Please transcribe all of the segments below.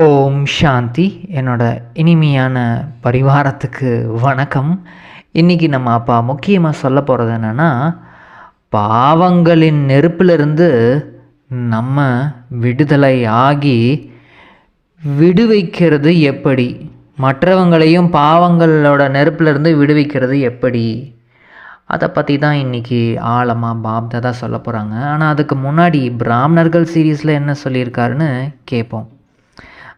ஓம் சாந்தி. என்னோட இனிமையான பரிவாரத்துக்கு வணக்கம். இன்றைக்கி நம்ம அப்பா முக்கியமாக சொல்ல போகிறது என்னென்னா, பாவங்களின் நெருப்பிலிருந்து நம்ம விடுதலை ஆகி விடுவிக்கிறது எப்படி, மற்றவங்களையும் பாவங்களோட நெருப்பிலிருந்து விடுவிக்கிறது எப்படி, அதை பற்றி தான் இன்றைக்கி ஆழமாக பாப்தாதா சொல்ல போகிறாங்க. ஆனால் அதுக்கு முன்னாடி பிராமணர்கள் சீரீஸில் என்ன சொல்லியிருக்காருன்னு கேட்போம்.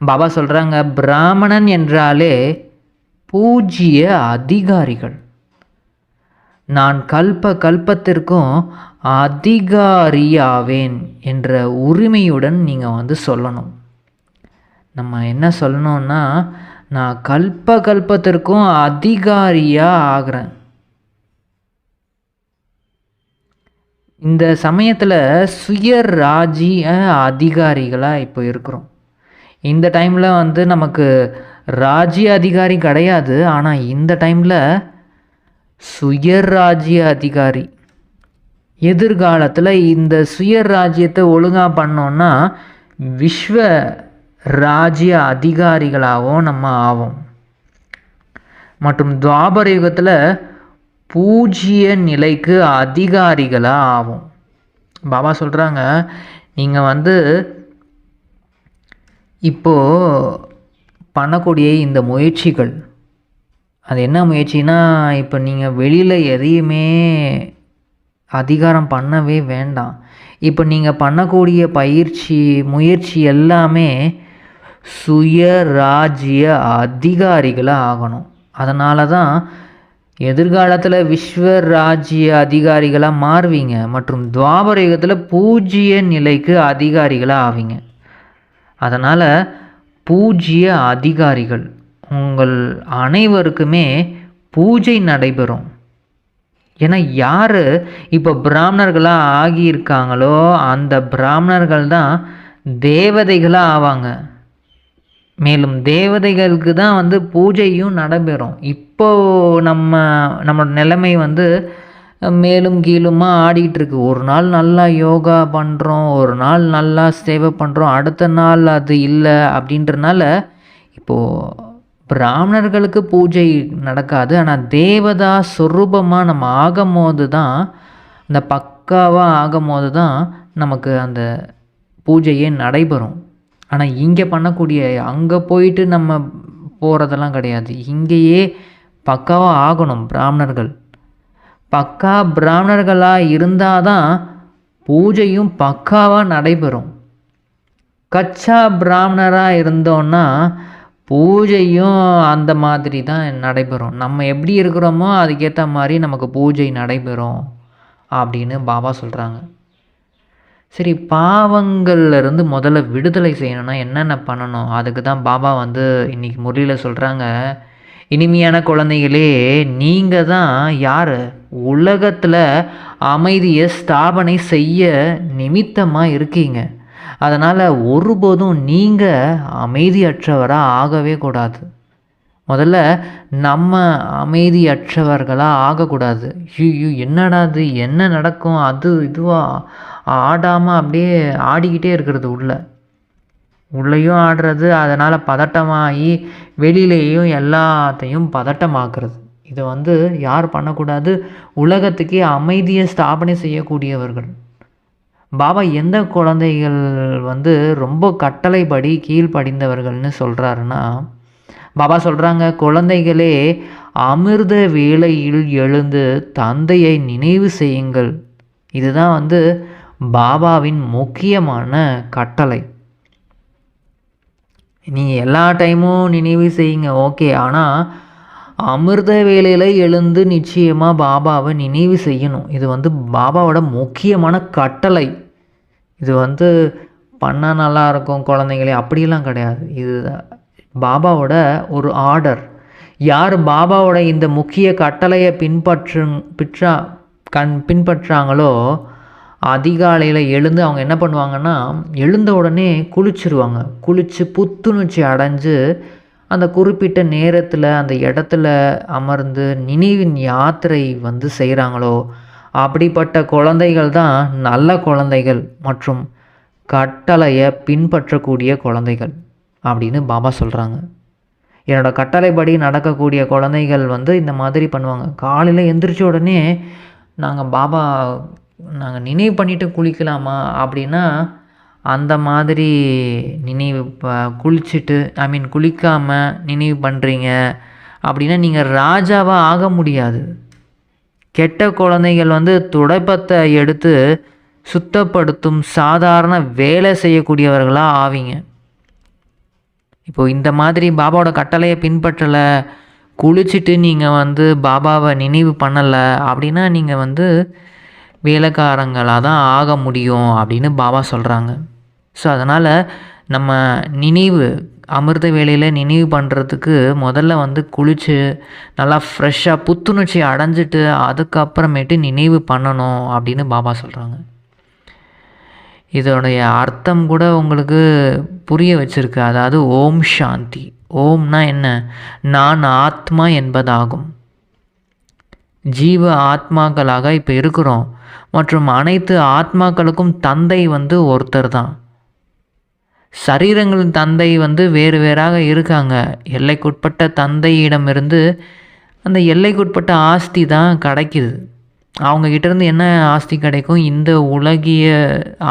பாபா சொல்கிறாங்க, பிராமணன் என்றாலே பூஜ்ய அதிகாரிகள். நான் கல்பத்திற்கும் அதிகாரியாவேன் என்ற உரிமையுடன் நீங்கள் சொல்லணும். நம்ம என்ன சொல்லணும்னா, நான் கல்பத்திற்கும் அதிகாரியாக ஆகிறேன். இந்த சமயத்தில் சுயராஜ்ய அதிகாரிகளாக இப்போ இருக்கிறோம். இந்த டைமில் நமக்கு ராஜ்ய அதிகாரி கிடையாது. ஆனால் இந்த டைமில் சுயராஜ்ய அதிகாரி. எதிர்காலத்தில் இந்த சுயராஜ்யத்தை ஒழுங்காக பண்ணோன்னா விஸ்வ ராஜ்ய அதிகாரிகளாகவும் நம்ம ஆவோம். மற்றும் துவாபர யுகத்தில் பூஜ்ய நிலைக்கு அதிகாரிகளாக ஆகும். பாபா சொல்கிறாங்க, நீங்கள் இப்போது பண்ணக்கூடிய இந்த முயற்சிகள், அது என்ன முயற்சினா, இப்போ நீங்கள் வெளியில் எதையுமே அதிகாரம் பண்ணவே வேண்டாம். இப்போ நீங்கள் பண்ணக்கூடிய முயற்சி எல்லாமே சுயராஜ்ய அதிகாரிகளாக ஆகணும். அதனால தான் எதிர்காலத்தில் விஸ்வராஜ்ய அதிகாரிகளாக மாறுவீங்க. மற்றும் துவாபர யுகத்தில் பூஜ்ய நிலைக்கு அதிகாரிகளாக ஆவீங்க. அதனால் பூஜ்ய அதிகாரிகள் உங்கள் அனைவருக்குமே பூஜை நடைபெறும். ஏன்னா யார் இப்போ பிராமணர்களாக ஆகியிருக்காங்களோ அந்த பிராமணர்கள் தான் தேவதைகளாக ஆவாங்க. மேலும் தேவதைகளுக்கு தான் பூஜையும் நடைபெறும். இப்போது நம்மளோட நிலைமை மேலும் கீழுமாக ஆடிக்கிட்டுருக்கு. ஒரு நாள் நல்லா யோகா பண்ணுறோம், ஒரு நாள் நல்லா சேவை பண்ணுறோம், அடுத்த நாள் அது இல்லை. அப்படின்றனால இப்போது பிராமணர்களுக்கு பூஜை நடக்காது. ஆனால் தேவதா சொரூபமாக நம்ம ஆகும்போது தான், இந்த பக்காவாக ஆகும்போது தான் நமக்கு அந்த பூஜையே நடைபெறும். ஆனால் இங்கே பண்ணக்கூடிய, அங்கே போயிட்டு நம்ம போகிறதெல்லாம் கிடையாது. இங்கேயே பக்காவாக ஆகணும். பிராமணர்கள் பக்கா பிராமணர்களாக இருந்தால் தான் பூஜையும் பக்காவாக நடைபெறும். கச்சா பிராமணராக இருந்தோன்னா பூஜையும் அந்த மாதிரி தான் நடைபெறும். நம்ம எப்படி இருக்கிறோமோ அதுக்கேற்ற மாதிரி நமக்கு பூஜை நடைபெறும் அப்படின்னு பாபா சொல்கிறாங்க. சரி, பாவங்கள்லேருந்து முதல்ல விடுதலை செய்யணும்னா என்னென்ன பண்ணணும்? அதுக்கு தான் பாபா இன்றைக்கி முரளியில் சொல்கிறாங்க, இனிமையான குழந்தைகளே, நீங்கள் தான் யார்? உலகத்தில் அமைதியை ஸ்தாபனை செய்ய நிமித்தமாக இருக்கீங்க. அதனால் ஒருபோதும் நீங்கள் அமைதியற்றவராக ஆகவே கூடாது. முதல்ல நம்ம அமைதியற்றவர்களாக ஆகக்கூடாது. ஐயோ என்னடா அது, என்ன நடக்கும், அது இதுவாக ஆடாமல் அப்படியே ஆடிக்கிட்டே இருக்கிறது. உள்ளேயும் ஆடுறது, அதனால் பதட்டமாகி வெளியிலேயும் எல்லாத்தையும் பதட்டமாக்குறது. இதை யார் பண்ணக்கூடாது? உலகத்துக்கே அமைதியை ஸ்தாபனை செய்யக்கூடியவர்கள். பாபா எந்த குழந்தைகள் ரொம்ப கட்டளைப்படி கீழ்ப்படிந்தவர்கள்னு சொல்கிறாருன்னா, பாபா சொல்கிறாங்க, குழந்தைகளே, அமிர்த வேளையில் எழுந்து தந்தையை நினைவு செய்யுங்கள். இதுதான் பாபாவின் முக்கியமான கட்டளை. நீங்கள் எல்லா டைமும் நினைவு செய்யுங்க, ஓகே. ஆனால் அமிர்த வேளையில் எழுந்து நிச்சயமாக பாபாவை நினைவு செய்யணும். இது பாபாவோட முக்கியமான கட்டளை. இது பண்ணால் நல்லாயிருக்கும் குழந்தைங்களே, அப்படிலாம் கிடையாது. இது பாபாவோட ஒரு ஆர்டர். யார் பாபாவோட இந்த முக்கிய கட்டளையை பின்பற்றாங்களோ அதிகாலையில் எழுந்து அவங்க என்ன பண்ணுவாங்கன்னா, எழுந்த உடனே குளிச்சுருவாங்க. குளித்து புத்துணர்ச்சி அடைஞ்சு அந்த குறிப்பிட்ட நேரத்தில் அந்த இடத்துல அமர்ந்து நினைவின் யாத்திரை செய்கிறாங்களோ அப்படிப்பட்ட குழந்தைகள் தான் நல்ல குழந்தைகள் மற்றும் கட்டளையை பின்பற்றக்கூடிய குழந்தைகள். அப்படின்னு பாபா சொல்கிறாங்க. என்னோடய கட்டளைப்படி நடக்கக்கூடிய குழந்தைகள் வந்து இந்த மாதிரி பண்ணுவாங்க. காலையில் எந்திரிச்ச உடனே நாங்கள் நினைவு பண்ணிவிட்டு குளிக்கலாமா அப்படின்னா, அந்த மாதிரி நினைவு குளிச்சுட்டு குளிக்காமல் நினைவு பண்ணுறீங்க அப்படின்னா நீங்கள் ராஜாவாக ஆக முடியாது. கெட்ட குழந்தைகள் வந்து துடைப்பத்தை எடுத்து சுத்தப்படுத்தும் சாதாரண வேலை செய்யக்கூடியவர்களாக ஆவீங்க. இப்போது இந்த மாதிரி பாபாவோட கட்டளையை பின்பற்றலை, குளிச்சுட்டு நீங்கள் வந்து பாபாவை நினைவு பண்ணலை அப்படின்னா நீங்கள் வந்து வேலைக்காரங்களாக தான் ஆக முடியும் அப்படின்னு பாபா சொல்கிறாங்க. ஸோ அதனால் நம்ம நினைவு அமிர்த வேளையில் நினைவு பண்ணுறதுக்கு முதல்ல வந்து குளித்து நல்லா ஃப்ரெஷ்ஷாக புத்துணர்ச்சி அடைஞ்சிட்டு அதுக்கப்புறமேட்டு நினைவு பண்ணணும் அப்படின்னு பாபா சொல்கிறாங்க. இதோடைய அர்த்தம் கூட உங்களுக்கு புரிய வச்சுருக்கு. அதாவது ஓம் சாந்தி. ஓம்னா என்ன? நான் ஆத்மா என்பதாகும். ஜீவ ஆத்மாக்களாக இப்போ இருக்கிறோம் மற்றும் அனைத்து ஆத்மாக்களுக்கும் தந்தை வந்து ஒருத்தர் தான். சரீரங்களின் தந்தை வந்து வேறு வேறாக இருக்காங்க. எல்லைக்குட்பட்ட தந்தையிடமிருந்து அந்த எல்லைக்குட்பட்ட ஆஸ்தி தான் கிடைக்கிது. அவங்கக்கிட்டேருந்து என்ன ஆஸ்தி கிடைக்கும்? இந்த உலகிய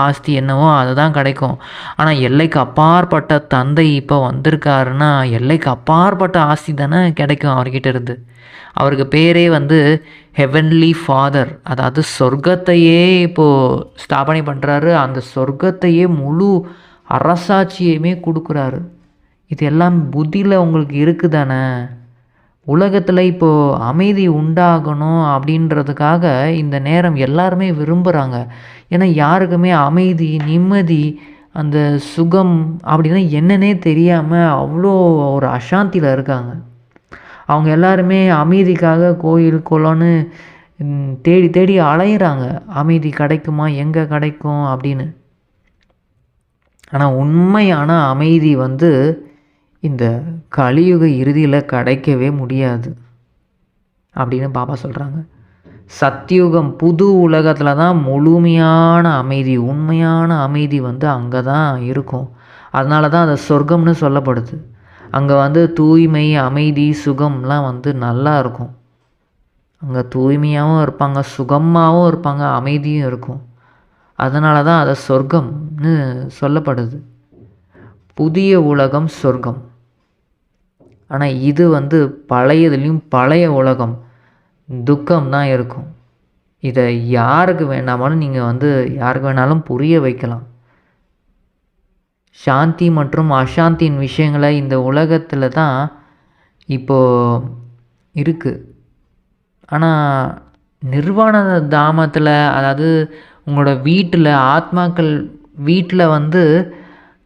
ஆஸ்தி என்னவோ அதுதான் கிடைக்கும். ஆனால் எல்லைக்கு அப்பாற்பட்ட தந்தை இப்போ வந்திருக்காருன்னா எல்லைக்கு அப்பாற்பட்ட ஆஸ்தி தானே கிடைக்கும் அவர்கிட்ட இருந்து. அவருக்கு பேரே வந்து ஹெவன்லி ஃபாதர். அதாவது சொர்க்கத்தையே இப்போது ஸ்தாபனை பண்ணுறாரு. அந்த சொர்க்கத்தையே முழு அரசாட்சியுமே கொடுக்குறாரு. இது எல்லாம் புத்தியில் உங்களுக்கு இருக்குதானே? உலகத்தில் இப்போது அமைதி உண்டாகணும் அப்படின்றதுக்காக இந்த நேரம் எல்லாருமே விரும்புகிறாங்க. ஏன்னா யாருக்குமே அமைதி, நிம்மதி, அந்த சுகம் அப்படின்னா என்னன்னே தெரியாமல் அவ்வளோ ஒரு அசாந்தியில் இருக்காங்க. அவங்க எல்லாருமே அமைதிக்காக கோயில் குளம்னு தேடி தேடி அலையிறாங்க. அமைதி கிடைக்குமா, எங்கே கிடைக்கும் அப்படின்னு. ஆனால் உண்மையான அமைதி வந்து இந்த கலியுக இறுதியில் கிடைக்கவே முடியாது அப்படின்னு பாபா சொல்கிறாங்க. சத்தியுகம் புது உலகத்தில் தான் முழுமையான அமைதி, உண்மையான அமைதி வந்து அங்கே தான் இருக்கும். அதனால தான் அது சொர்க்கம்னு சொல்லப்படுது. அங்கே வந்து தூய்மை, அமைதி, சுகம்லாம் வந்து நல்லா இருக்கும். அங்கே தூய்மையாகவும் இருப்பாங்க, சுகமாகவும் இருப்பாங்க, அமைதியும் இருக்கும். அதனால தான் அதை சொர்க்கம்னு சொல்லப்படுது. புதிய உலகம் சொர்க்கம். ஆனால் இது வந்து பழையதுலேயும் பழைய உலகம் துக்கம் தான் இருக்கும். இதை யாருக்கு வேணாலும் நீங்கள் வந்து யாருக்கு வேணாலும் புரிய வைக்கலாம். சாந்தி மற்றும் அசாந்தியின் விஷயங்களை இந்த உலகத்தில் தான் இப்போது இருக்குது. ஆனால் நிர்வாண தாமத்தில், அதாவது உங்களோட வீட்டில், ஆத்மாக்கள் வீட்டில் வந்து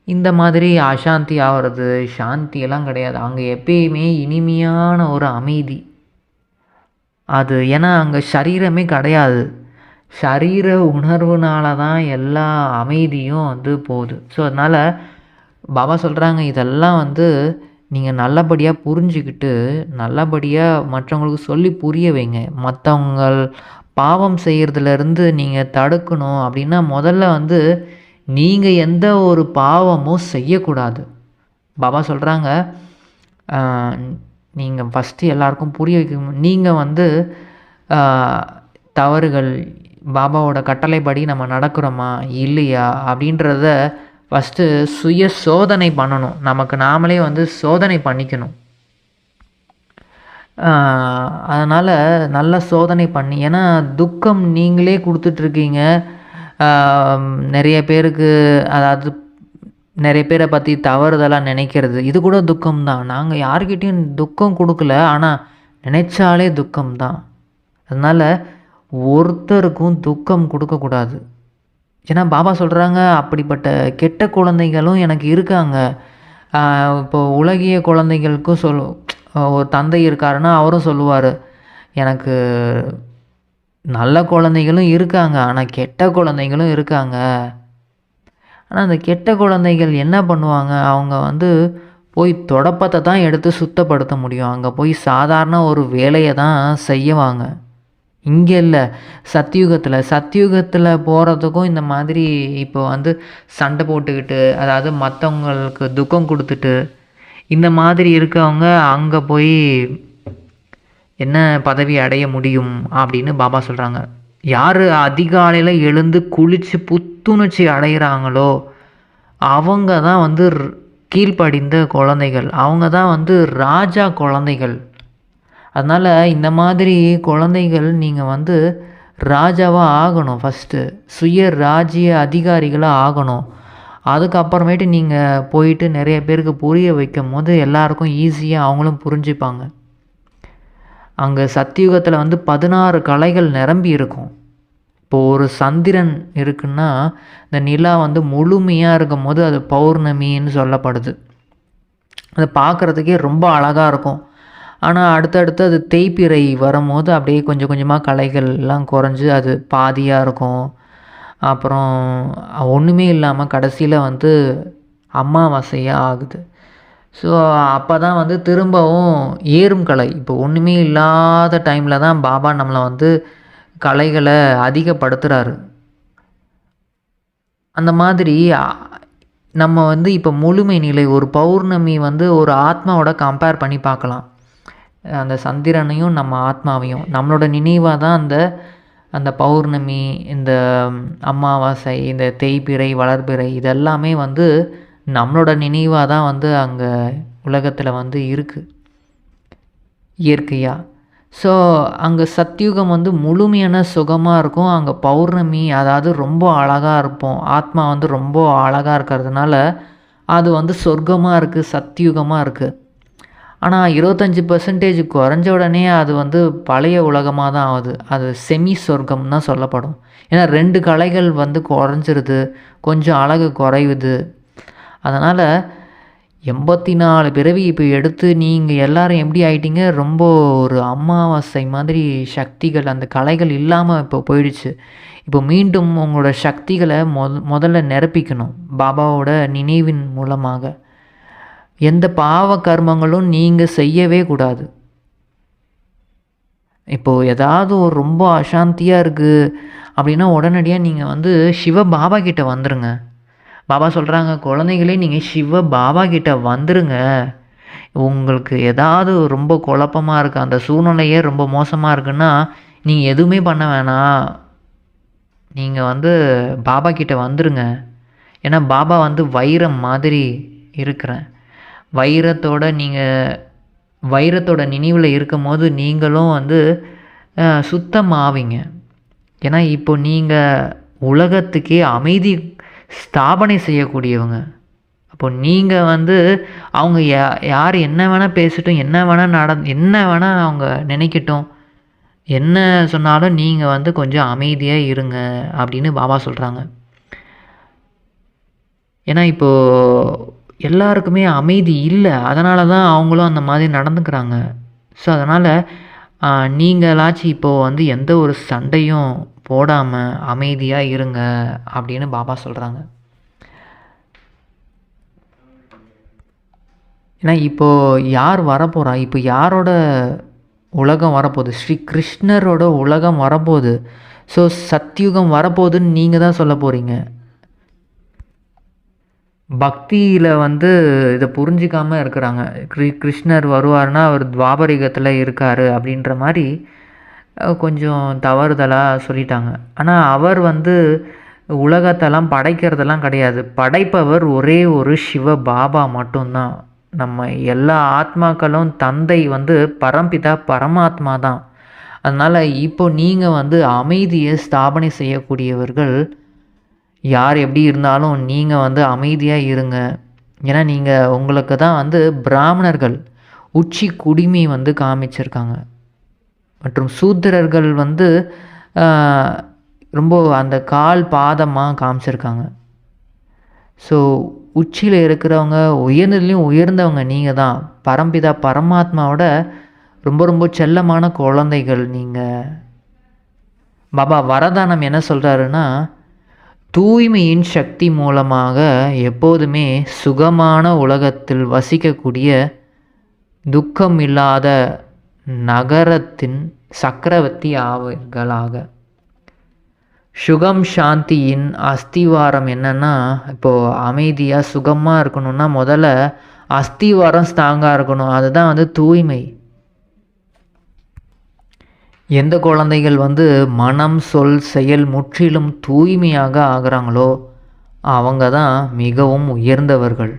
இந்த மாதிரி அசாந்தி ஆகிறது, சாந்தியெல்லாம் கிடையாது. அங்கே எப்பயுமே இனிமையான ஒரு அமைதி. அது ஏன்னா அங்கே சரீரமே கிடையாது. சரீர உணர்வுனால தான் எல்லா அமைதியும் வந்து போகுது. ஸோ அதனால் பாபா சொல்கிறாங்க, இதெல்லாம் வந்து நீங்கள் நல்லபடியாக புரிஞ்சுக்கிட்டு நல்லபடியாக மற்றவங்களுக்கு சொல்லி புரிய வைங்க. மற்றவங்க பாவம் செய்கிறதுலேருந்து நீங்கள் தடுக்கணும் அப்படின்னா முதல்ல வந்து நீங்கள் எந்த ஒரு பாவமும் செய்யக்கூடாது. பாபா சொல்கிறாங்க, நீங்கள் ஃபஸ்ட்டு எல்லாருக்கும் புரிய வைக்க, நீங்கள் வந்து தவறுகள் பாபாவோட கட்டளைப்படி நம்ம நடக்கிறோமா இல்லையா அப்படின்றத ஃபஸ்ட்டு சுய சோதனை பண்ணணும். நமக்கு நாமளே வந்து சோதனை பண்ணிக்கணும். அதனால் நல்ல சோதனை பண்ணி, ஏன்னா துக்கம் நீங்களே கொடுத்துட்ருக்கீங்க. நிறைய பேருக்கு, அதாவது நிறைய பேரை பற்றி தவறுதலாக நினைக்கிறது, இது கூட துக்கம்தான். நாங்கள் யார்கிட்டையும் துக்கம் கொடுக்கல, ஆனால் நினைச்சாலே துக்கம்தான். அதனால் ஒருத்தருக்கும் துக்கம் கொடுக்கக்கூடாது. ஏன்னா பாபா சொல்கிறாங்க, அப்படிப்பட்ட கெட்ட குழந்தைகளும் எனக்கு இருக்காங்க. இப்போது உலகிய குழந்தைகளுக்கும் ஒரு தந்தை இருக்காருன்னா அவரும் சொல்லுவார், எனக்கு நல்ல குழந்தைகளும் இருக்காங்க, ஆனால் கெட்ட குழந்தைகளும் இருக்காங்க. ஆனால் அந்த கெட்ட குழந்தைகள் என்ன பண்ணுவாங்க? அவங்க வந்து போய் தொடப்பத்தை தான் எடுத்து சுத்தப்படுத்த முடியும். அங்கே போய் சாதாரண ஒரு வேலையை தான் செய்வாங்க. இங்கே இல்லை, சத்தியுகத்தில் போகிறதுக்கும் இந்த மாதிரி இப்போ வந்து சண்டை போட்டுக்கிட்டு, அதாவது மற்றவங்களுக்கு துக்கம் கொடுத்துட்டு, இந்த மாதிரி இருக்கவங்க அங்கே போய் என்ன பதவி அடைய முடியும் அப்படின்னு பாபா சொல்கிறாங்க. யார் அதிகாலையில் எழுந்து குளித்து புத்துணர்ச்சி அடைகிறாங்களோ அவங்க தான் வந்து கீழ்ப்படிந்த குழந்தைகள், அவங்க தான் வந்து ராஜா குழந்தைகள். அதனால் இந்த மாதிரி குழந்தைகள் நீங்கள் வந்து ராஜாவாக ஆகணும். ஃபஸ்ட்டு சுய ராஜ்ய அதிகாரிகளாக ஆகணும். அதுக்கப்புறமேட்டு நீங்கள் போயிட்டு நிறைய பேருக்கு புரிய வைக்கும் போது எல்லாருக்கும் ஈஸியாக அவங்களும் புரிஞ்சுப்பாங்க. அங்கே சத்தியுகத்தில் வந்து 16 கலைகள் நிரம்பி இருக்கும். இப்போது ஒரு சந்திரன் இருக்குன்னா இந்த நிலா வந்து முழுமையாக இருக்கும் போது அது பௌர்ணமின்னு சொல்லப்படுது. அதை பார்க்குறதுக்கே ரொம்ப அழகாக இருக்கும். ஆனால் அடுத்தடுத்து அது தேய்பிறை வரும்போது அப்படியே கொஞ்சம் கொஞ்சமாக கலைகள்லாம் குறைஞ்சி அது பாதியாக இருக்கும். அப்புறம் ஒன்றுமே இல்லாமல் கடைசியில் வந்து அமாவாசையாக ஆகுது. ஸோ அப்போ தான் வந்து திரும்பவும் ஏறும் கலை. இப்போ ஒன்றுமே இல்லாத டைமில் தான் பாபா நம்மளை வந்து கலைகளை அதிகப்படுத்துகிறாரு. அந்த மாதிரி நம்ம வந்து இப்போ முழுமை நிலை ஒரு பௌர்ணமி வந்து ஒரு ஆத்மாவோட கம்பேர் பண்ணி பார்க்கலாம். அந்த சந்திரனையும் நம்ம ஆத்மாவையும் நம்மளோட நினைவாக தான் அந்த பௌர்ணமி, இந்த அமாவாசை, இந்த தேய்பிறை, வளர்பிறை இதெல்லாமே வந்து நம்மளோட நினைவாக தான் வந்து அங்கே உலகத்தில் வந்து இருக்குது இயற்கையாக. ஸோ அங்கே சத்தியுகம் வந்து முழுமையான சுகமாக இருக்கும். அங்கே பௌர்ணமி அதாவது ரொம்ப அழகாக இருப்போம். ஆத்மா வந்து ரொம்ப அழகாக இருக்கிறதுனால அது வந்து சொர்க்கமாக இருக்குது, சத்தியுகமாக இருக்குது. ஆனால் 25% குறைஞ்ச உடனே அது வந்து பழைய உலகமாக தான் ஆகுது. அது செமி சொர்க்கம் தான் சொல்லப்படும். ஏன்னா 2 கலைகள் வந்து குறைஞ்சிருது, கொஞ்சம் அழகு குறையுது. அதனால் 84 பிறவி இப்போ எடுத்து நீங்கள் எல்லோரும் எப்படி ஆயிட்டீங்க, ரொம்ப ஒரு அமாவாசை மாதிரி சக்திகள் அந்த கலைகள் இல்லாமல் இப்போ போயிடுச்சு. இப்போ மீண்டும் உங்களோட சக்திகளை முதல்ல நிரப்பிக்கணும் பாபாவோட நினைவின் மூலமாக. எந்த பாவ கர்மங்களும் நீங்கள் செய்யவே கூடாது. இப்போது ஏதாவது ஒரு ரொம்ப அசாந்தியாக இருக்குது அப்படின்னா உடனடியாக நீங்கள் வந்து சிவ பாபா கிட்ட வந்துடுங்க. பாபா சொல்கிறாங்க, குழந்தைகளே நீங்கள் சிவ பாபா கிட்ட வந்துடுங்க. உங்களுக்கு ஏதாவது ரொம்ப குழப்பமாக இருக்குது, அந்த சூழ்நிலையே ரொம்ப மோசமாக இருக்குன்னா நீங்கள் எதுவுமே பண்ண வேணாம், நீங்கள் வந்து பாபா கிட்ட வந்துடுங்க. ஏன்னா பாபா வந்து வைரம் மாதிரி இருக்கிறேன். வைரத்தோட நினைவில் இருக்கும் போது நீங்களும் வந்து சுத்தமாவீங்க. ஏன்னா இப்போ நீங்கள் உலகத்துக்கே அமைதி ஸ்தாபனை செய்யக்கூடியவங்க. அப்போ நீங்கள் வந்து அவங்க யார் என்ன வேணால் பேசட்டும், என்ன வேணால் அவங்க நினைக்கட்டும், என்ன சொன்னாலும் நீங்கள் வந்து கொஞ்சம் அமைதியாக இருங்க அப்படின்னு பாபா சொல்கிறாங்க. ஏன்னா இப்போது எல்லாருக்குமே அமைதி இல்லை, அதனால தான் அவங்களும் அந்த மாதிரி நடந்துக்கிறாங்க. ஸோ அதனால் நீங்களாச்சும் இப்போது வந்து எந்த ஒரு சண்டையும் போடாமல் அமைதியாக இருங்க அப்படின்னு பாபா சொல்கிறாங்க. ஏன்னா இப்போது யார் வரப்போகிறா, இப்போ யாரோட உலகம் வரப்போகுது, ஸ்ரீ கிருஷ்ணரோட உலகம் வரப்போகுது. ஸோ சத்யுகம் வரப்போகுதுன்னு நீங்கள் தான் சொல்ல போகிறீங்க. பக்தியில் வந்து இதை புரிஞ்சிக்காமல் இருக்கிறாங்க. கிருஷ்ணர் வருவார்னா அவர் துவாபரிகத்தில் இருக்கார் அப்படின்ற மாதிரி கொஞ்சம் தவறுதலாக சொல்லிட்டாங்க. ஆனால் அவர் வந்து உலகத்தெல்லாம் படைக்கிறதெல்லாம் கிடையாது. படைப்பவர் ஒரே ஒரு சிவ பாபா மட்டும்தான். நம்ம எல்லா ஆத்மாக்களும் தந்தை வந்து பரம்பிதா பரமாத்மா தான். அதனால் இப்போ நீங்கள் வந்து அமைதியை ஸ்தாபனை செய்யக்கூடியவர்கள். யார் எப்படி இருந்தாலும் நீங்கள் வந்து அமைதியாக இருங்க. ஏன்னா நீங்கள் உங்களுக்கு தான் வந்து பிராமணர்கள் உச்சி குடிமை வந்து காமிச்சிருக்காங்க, மற்றும் சூத்திரர்கள் வந்து ரொம்ப அந்த கால் பாதமாக காமிச்சிருக்காங்க. ஸோ உச்சியில் இருக்கிறவங்க உயர்ந்ததுலேயும் உயர்ந்தவங்க நீங்கள் தான். பரம்பிதா பரமாத்மாவோட ரொம்ப ரொம்ப செல்லமான குழந்தைகள் நீங்கள். பாபா வரதானம் என்ன சொல்கிறாருன்னா, தூய்மையின் சக்தி மூலமாக எப்போதுமே சுகமான உலகத்தில் வசிக்கக்கூடிய துக்கம் இல்லாத நகரத்தின் சக்கரவர்த்தி ஆவீர்களாக. சுகம் சாந்தியின் அஸ்திவாரம் என்னன்னா, இப்போது அமைதியாக சுகமாக இருக்கணும்னா முதல்ல அஸ்திவாரம் ஸ்ட்ராங்காக இருக்கணும். அதுதான் வந்து தூய்மை. எந்த குழந்தைகள் வந்து மனம் சொல் செயல் முற்றிலும் தூய்மையாக ஆகிறாங்களோ அவங்க தான் மிகவும் உயர்ந்தவர்கள்,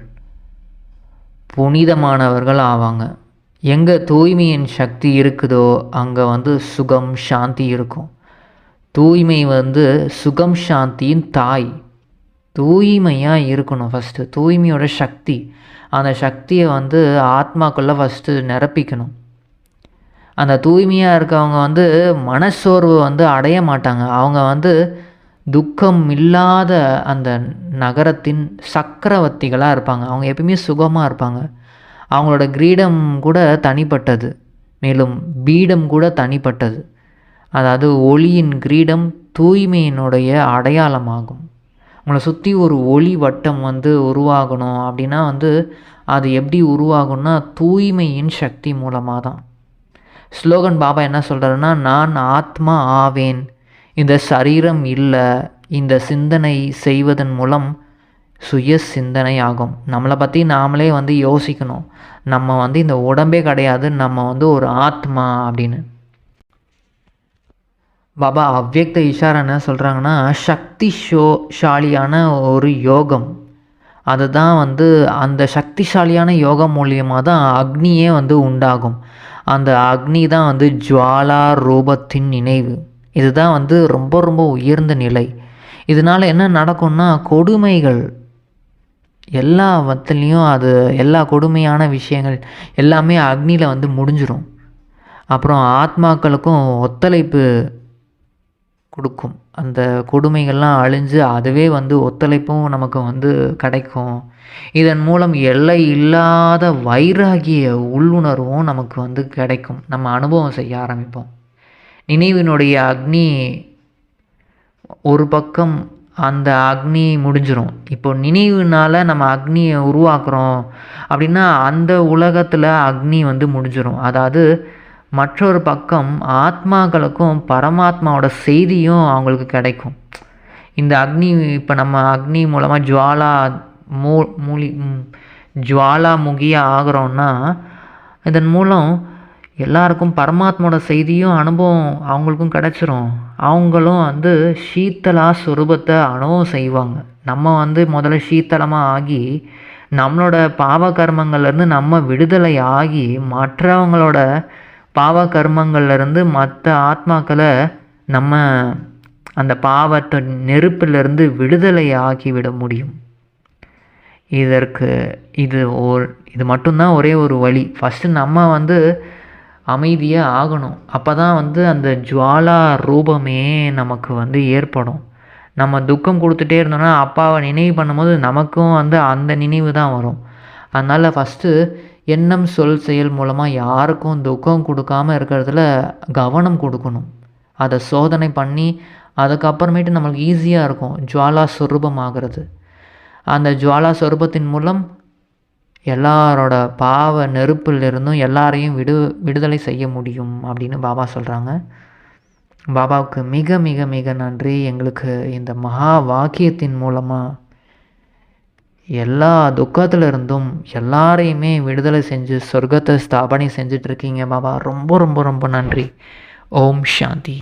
புனிதமானவர்கள் ஆவாங்க. எங்கே தூய்மையின் சக்தி இருக்குதோ அங்கே வந்து சுகம் சாந்தி இருக்கும். தூய்மை வந்து சுகம் சாந்தியின் தாய். தூய்மையாக இருக்கணும் ஃபஸ்ட்டு. தூய்மையோட சக்தி, அந்த சக்தியை வந்து ஆத்மாக்குள்ளே ஃபஸ்ட்டு நிரப்பிக்கணும். அந்த தூய்மையாக இருக்கவங்க வந்து மனசோர்வு வந்து அடைய மாட்டாங்க. அவங்க வந்து துக்கம் இல்லாத அந்த நகரத்தின் சக்கரவர்த்திகளாக இருப்பாங்க. அவங்க எப்பயுமே சுகமாக இருப்பாங்க. அவங்களோட கிரீடம் கூட தனிப்பட்டது, மேலும் பீடம் கூட தனிப்பட்டது. அதாவது ஒளியின் கிரீடம் தூய்மையினுடைய அடையாளமாகும். உங்களை சுற்றி ஒரு ஒளி வட்டம் வந்து உருவாகணும் அப்படின்னா வந்து அது எப்படி உருவாகும்னா தூய்மையின் சக்தி மூலமாக தான். ஸ்லோகன் பாபா என்ன சொல்கிறாருன்னா, நான் ஆத்மா ஆவேன், இந்த சரீரம் இல்லை. இந்த சிந்தனை செய்வதன் மூலம் சுய சிந்தனை ஆகும். நம்மளை பற்றி நாமளே வந்து யோசிக்கணும். நம்ம வந்து இந்த உடம்பே கிடையாது, நம்ம வந்து ஒரு ஆத்மா அப்படின்னு. பாபா அவ்யக்த இஷாரா என்ன சொல்கிறாங்கன்னா, சக்திஷாலியான ஒரு யோகம். அதுதான் வந்து அந்த சக்திசாலியான யோகம் மூலியமாக தான் அக்னியே வந்து உண்டாகும். அந்த அக்னி தான் வந்து ஜுவாலா ரூபத்தின் நினைவு. இதுதான் வந்து ரொம்ப ரொம்ப உயர்ந்த நிலை. இதனால் என்ன நடக்கும்னா, கொடுமைகள் எல்லாத்துலேயும் அது எல்லா கொடுமையான விஷயங்கள் எல்லாமே அக்னியில் வந்து முடிஞ்சிடும். அப்புறம் ஆத்மாக்களுக்கும் ஒத்துழைப்பு கொடுக்கும். அந்த கொடுமைகள்லாம் அழிஞ்சு அதுவே வந்து ஒத்துழைப்பும் நமக்கு வந்து கிடைக்கும். இதன் மூலம் எல்லை இல்லாத வைராகிய உள்ளுணர்வும் நமக்கு வந்து கிடைக்கும். நம்ம அனுபவம் செய்ய ஆரம்பிப்போம். நினைவினுடைய அக்னி ஒரு பக்கம், அந்த அக்னி முடிஞ்சிடும். இப்போ நினைவுனால் நம்ம அக்னியை உருவாக்குறோம் அப்படின்னா அந்த உலகத்தில் அக்னி வந்து முடிஞ்சிடும். அதாவது மற்றொரு பக்கம் ஆத்மாக்களுக்கும் பரமாத்மாவோட செய்தியும் அவங்களுக்கு கிடைக்கும். இந்த அக்னி இப்போ நம்ம அக்னி மூலமாக ஜுவாலாமுகியாக ஆகிறோன்னா இதன் மூலம் எல்லாருக்கும் பரமாத்மாவோட செய்தியும் அனுபவம் அவங்களுக்கும் கிடச்சிரும். அவங்களும் வந்து சீத்தலா சுரூபத்தை அனுபவம் செய்வாங்க. நம்ம வந்து முதல்ல சீத்தலமாக ஆகி நம்மளோட பாவ கர்மங்கள்லேருந்து நம்ம விடுதலை ஆகி மற்றவங்களோட பாவ கர்மங்கள்லேருந்து மற்ற ஆத்மாக்களை நம்ம அந்த பாவத்தை நெருப்பிலிருந்து விடுதலை ஆகிவிட முடியும். இது மட்டும்தான் ஒரே ஒரு வழி. ஃபஸ்ட்டு நம்ம வந்து அமைதியாக ஆகணும். அப்போ தான் வந்து அந்த ஜுவாலா ரூபமே நமக்கு வந்து ஏற்படும். நம்ம துக்கம் கொடுத்துட்டே இருந்தோம்னா அப்பாவை நினைவு பண்ணும்போது நமக்கும் வந்து அந்த நினைவு தான் வரும். அதனால் ஃபஸ்ட்டு எண்ணம் சொல் செயல் மூலமாக யாருக்கும் துக்கம் கொடுக்காமல் இருக்கிறதுல கவனம் கொடுக்கணும். அதை சோதனை பண்ணி அதுக்கப்புறமேட்டு நம்மளுக்கு ஈஸியாக இருக்கும் ஜுவாலா சொரூபம் ஆகிறது. அந்த ஜுவாலா சொரூபத்தின் மூலம் எல்லாரோட பாவ நெருப்பிலிருந்தும் எல்லாரையும் விடுதலை செய்ய முடியும் அப்படின்னு பாபா சொல்கிறாங்க. பாபாவுக்கு மிக மிக மிக நன்றி. எங்களுக்கு இந்த மகா வாக்கியத்தின் மூலமாக எல்லா துக்கத்தில் இருந்தும் எல்லாரையுமே விடுதலை செஞ்சு சொர்க்கத்தை ஸ்தாபனை செஞ்சிட்ருக்கீங்க பாபா. ரொம்ப ரொம்ப ரொம்ப நன்றி. ஓம் சாந்தி.